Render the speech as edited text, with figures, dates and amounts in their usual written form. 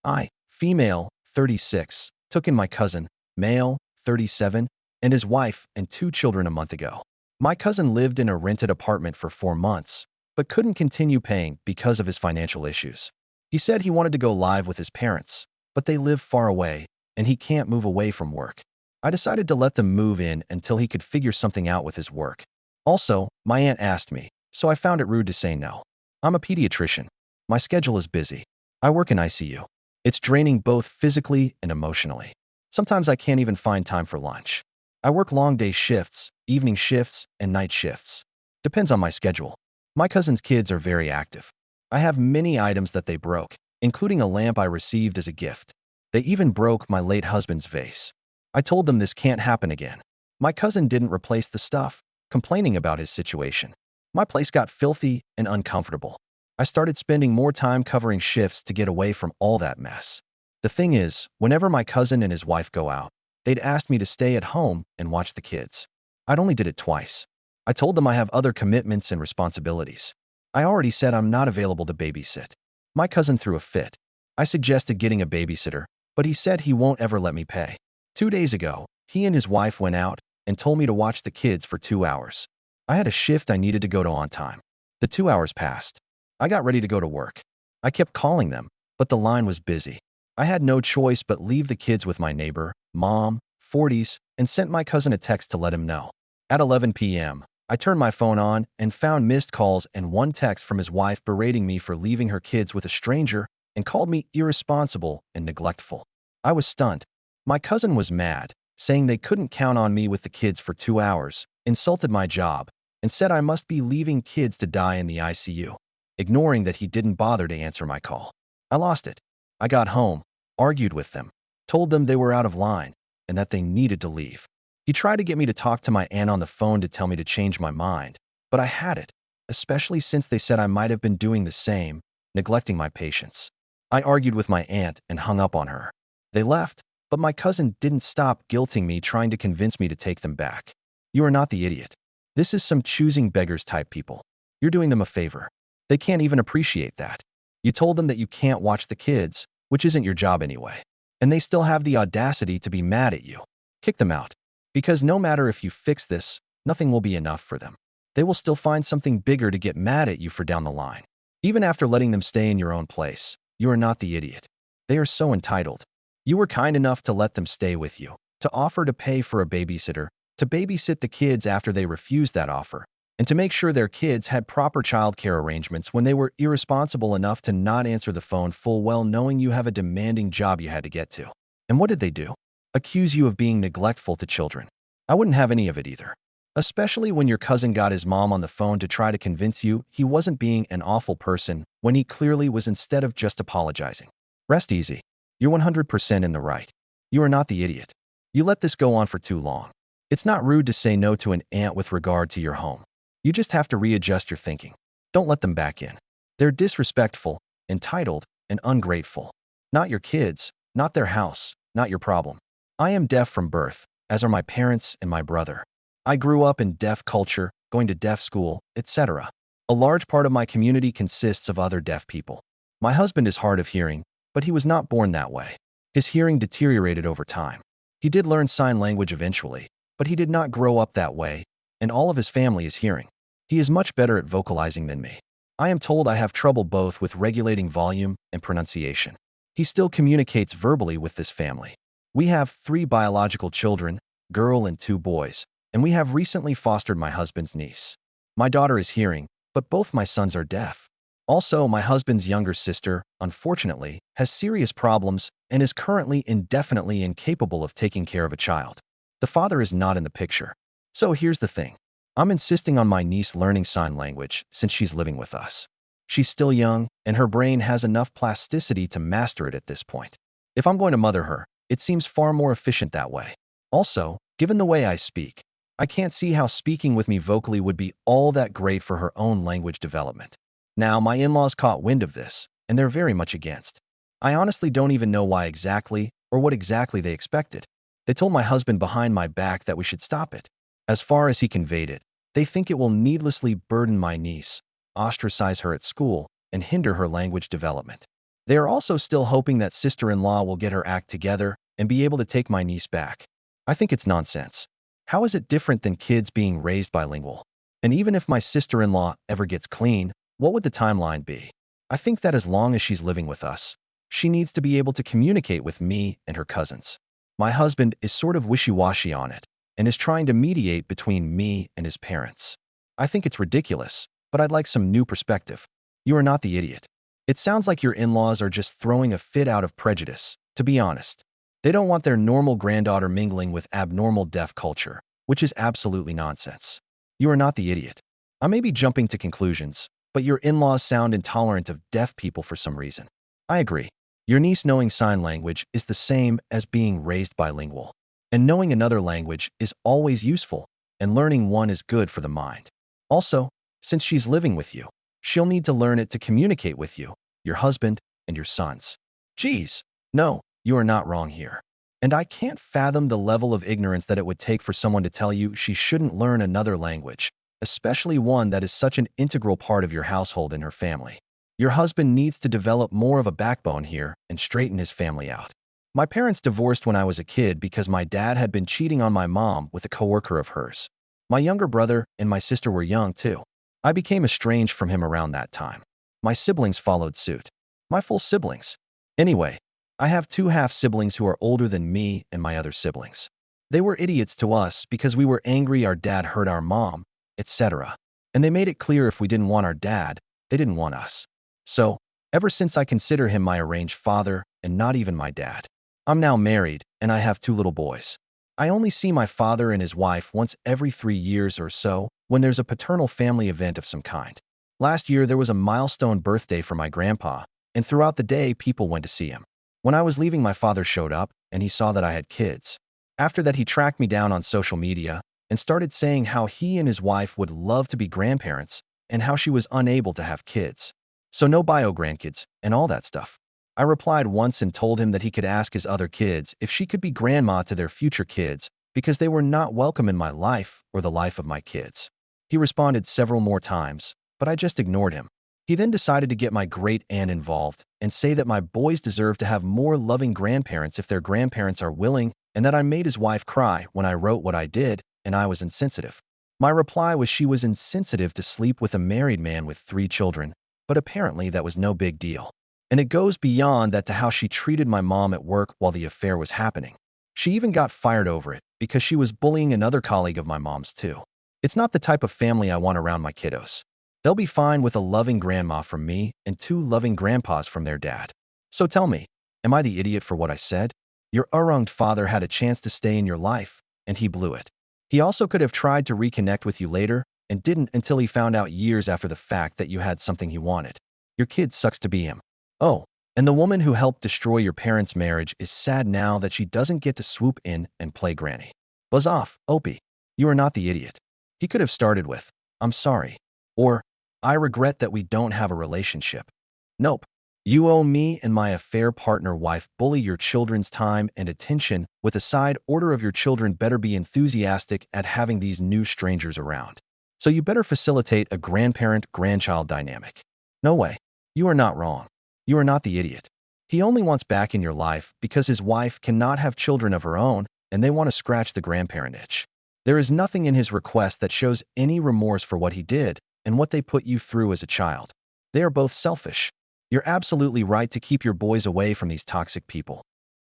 I, female, 36, took in my cousin, male, 37, and his wife and 2 children a month ago. My cousin lived in a rented apartment for 4 months, but couldn't continue paying because of his financial issues. He said he wanted to go live with his parents, but they live far away, and he can't move away from work. I decided to let them move in until he could figure something out with his work. Also, my aunt asked me, so I found it rude to say no. I'm a pediatrician. My schedule is busy. I work in ICU. It's draining both physically and emotionally. Sometimes I can't even find time for lunch. I work long day shifts, evening shifts, and night shifts. Depends on my schedule. My cousin's kids are very active. I have many items that they broke, including a lamp I received as a gift. They even broke my late husband's vase. I told them this can't happen again. My cousin didn't replace the stuff, complaining about his situation. My place got filthy and uncomfortable. I started spending more time covering shifts to get away from all that mess. The thing is, whenever my cousin and his wife go out, they'd ask me to stay at home and watch the kids. I'd only did it twice. I told them I have other commitments and responsibilities. I already said I'm not available to babysit. My cousin threw a fit. I suggested getting a babysitter, but he said he won't ever let me pay. 2 days ago, he and his wife went out and told me to watch the kids for 2 hours. I had a shift I needed to go to on time. The 2 hours passed. I got ready to go to work. I kept calling them, but the line was busy. I had no choice but leave the kids with my neighbor, mom, 40s, and sent my cousin a text to let him know. At 11 p.m., I turned my phone on and found missed calls and one text from his wife berating me for leaving her kids with a stranger and called me irresponsible and neglectful. I was stunned. My cousin was mad, saying they couldn't count on me with the kids for 2 hours, insulted my job, and said I must be leaving kids to die in the ICU, ignoring that he didn't bother to answer my call. I lost it. I got home, argued with them, told them they were out of line, and that they needed to leave. He tried to get me to talk to my aunt on the phone to tell me to change my mind, but I had it, especially since they said I might have been doing the same, neglecting my patients. I argued with my aunt and hung up on her. They left, but my cousin didn't stop guilting me, trying to convince me to take them back. You are not the idiot. This is some choosing beggars type people. You're doing them a favor. They can't even appreciate that. You told them that you can't watch the kids, which isn't your job anyway. And they still have the audacity to be mad at you. Kick them out. Because no matter if you fix this, nothing will be enough for them. They will still find something bigger to get mad at you for down the line. Even after letting them stay in your own place, you are not the idiot. They are so entitled. You were kind enough to let them stay with you, to offer to pay for a babysitter, to babysit the kids after they refused that offer, and to make sure their kids had proper childcare arrangements when they were irresponsible enough to not answer the phone, full well knowing you have a demanding job you had to get to. And what did they do? Accuse you of being neglectful to children. I wouldn't have any of it either. Especially when your cousin got his mom on the phone to try to convince you he wasn't being an awful person when he clearly was, instead of just apologizing. Rest easy. You're 100% in the right. You are not the idiot. You let this go on for too long. It's not rude to say no to an aunt with regard to your home. You just have to readjust your thinking. Don't let them back in. They're disrespectful, entitled, and ungrateful. Not your kids, not their house, not your problem. I am deaf from birth, as are my parents and my brother. I grew up in deaf culture, going to deaf school, etc. A large part of my community consists of other deaf people. My husband is hard of hearing, but he was not born that way. His hearing deteriorated over time. He did learn sign language eventually, but he did not grow up that way, and all of his family is hearing. He is much better at vocalizing than me. I am told I have trouble both with regulating volume and pronunciation. He still communicates verbally with this family. We have 3 biological children, girl and 2 boys, and we have recently fostered my husband's niece. My daughter is hearing, but both my sons are deaf. Also, my husband's younger sister, unfortunately, has serious problems and is currently indefinitely incapable of taking care of a child. The father is not in the picture. So here's the thing. I'm insisting on my niece learning sign language since she's living with us. She's still young, and her brain has enough plasticity to master it at this point. If I'm going to mother her, it seems far more efficient that way. Also, given the way I speak, I can't see how speaking with me vocally would be all that great for her own language development. Now, my in-laws caught wind of this, and they're very much against. I honestly don't even know why exactly or what exactly they expected. They told my husband behind my back that we should stop it. As far as he conveyed it, they think it will needlessly burden my niece, ostracize her at school, and hinder her language development. They are also still hoping that sister-in-law will get her act together and be able to take my niece back. I think it's nonsense. How is it different than kids being raised bilingual? And even if my sister-in-law ever gets clean, what would the timeline be? I think that as long as she's living with us, she needs to be able to communicate with me and her cousins. My husband is sort of wishy-washy on it and is trying to mediate between me and his parents. I think it's ridiculous, but I'd like some new perspective. You are not the idiot. It sounds like your in-laws are just throwing a fit out of prejudice, to be honest. They don't want their normal granddaughter mingling with abnormal deaf culture, which is absolutely nonsense. You are not the idiot. I may be jumping to conclusions, but your in-laws sound intolerant of deaf people for some reason. I agree. Your niece knowing sign language is the same as being raised bilingual. And knowing another language is always useful, and learning one is good for the mind. Also, since she's living with you, she'll need to learn it to communicate with you, your husband, and your sons. Geez, no, you are not wrong here. And I can't fathom the level of ignorance that it would take for someone to tell you she shouldn't learn another language, especially one that is such an integral part of your household and her family. Your husband needs to develop more of a backbone here and straighten his family out. My parents divorced when I was a kid because my dad had been cheating on my mom with a coworker of hers. My younger brother and my sister were young too. I became estranged from him around that time. My siblings followed suit. My full siblings. Anyway, I have two half-siblings who are older than me and my other siblings. They were idiots to us because we were angry our dad hurt our mom, etc. And they made it clear if we didn't want our dad, they didn't want us. So, ever since I consider him my arranged father and not even my dad. I'm now married and I have two little boys. I only see my father and his wife once every 3 years or so when there's a paternal family event of some kind. Last year there was a milestone birthday for my grandpa, and throughout the day people went to see him. When I was leaving, my father showed up and he saw that I had kids. After that, he tracked me down on social media and started saying how he and his wife would love to be grandparents and how she was unable to have kids. So no bio-grandkids and all that stuff. I replied once and told him that he could ask his other kids if she could be grandma to their future kids because they were not welcome in my life or the life of my kids. He responded several more times, but I just ignored him. He then decided to get my great aunt involved and say that my boys deserve to have more loving grandparents if their grandparents are willing, and that I made his wife cry when I wrote what I did and I was insensitive. My reply was she was insensitive to sleep with a married man with 3 children, but apparently that was no big deal. And it goes beyond that to how she treated my mom at work while the affair was happening. She even got fired over it because she was bullying another colleague of my mom's too. It's not the type of family I want around my kiddos. They'll be fine with a loving grandma from me and 2 loving grandpas from their dad. So tell me, am I the idiot for what I said? Your arranged father had a chance to stay in your life, and he blew it. He also could have tried to reconnect with you later and didn't until he found out years after the fact that you had something he wanted. Your kid sucks to be him. Oh, and the woman who helped destroy your parents' marriage is sad now that she doesn't get to swoop in and play granny. Buzz off, Opie. You are not the idiot. He could have started with, I'm sorry. Or, I regret that we don't have a relationship. Nope. You owe me and my affair partner wife bully your children's time and attention with a side order of your children better be enthusiastic at having these new strangers around. So you better facilitate a grandparent-grandchild dynamic. No way. You are not wrong. You are not the idiot. He only wants back in your life because his wife cannot have children of her own and they want to scratch the grandparent itch. There is nothing in his request that shows any remorse for what he did and what they put you through as a child. They are both selfish. You're absolutely right to keep your boys away from these toxic people.